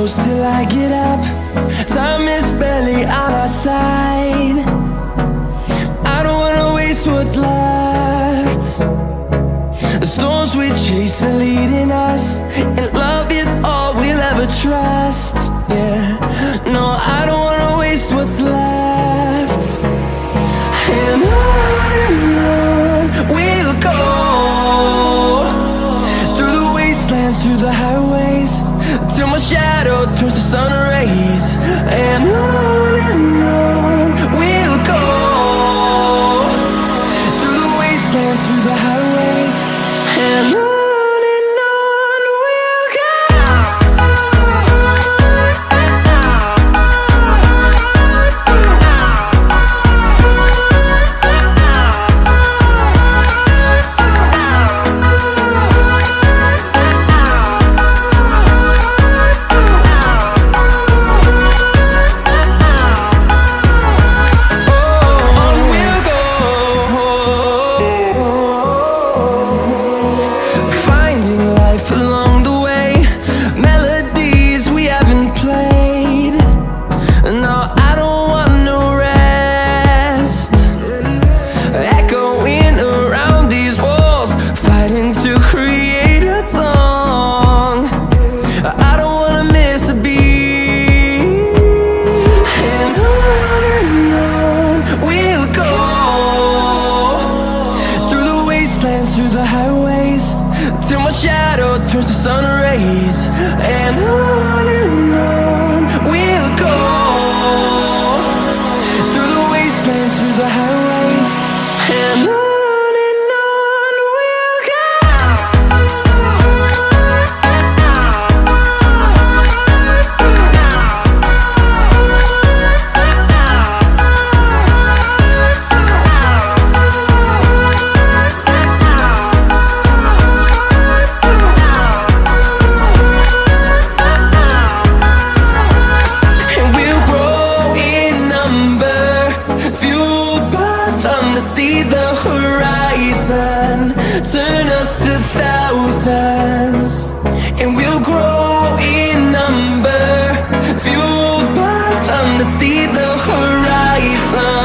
close till I get up. Time is barely on our side. I don't wanna waste what's left. The storms we chase are leading us, and love is all we'll ever trust. Yeah, no, I don't wanna waste what's left. And on we'll go, through the wastelands, through the highways, till my shadow turns to sun rays. And on we'll go, through the wastelands, through the highways, and on we'll go. Through the highways, till my shadow turns to sun rays. And on we'll go, through the wastelands, through the highways, and on we'll go. See the horizon turn us to thousands, and we'll grow in number, fueled by them to see the horizon.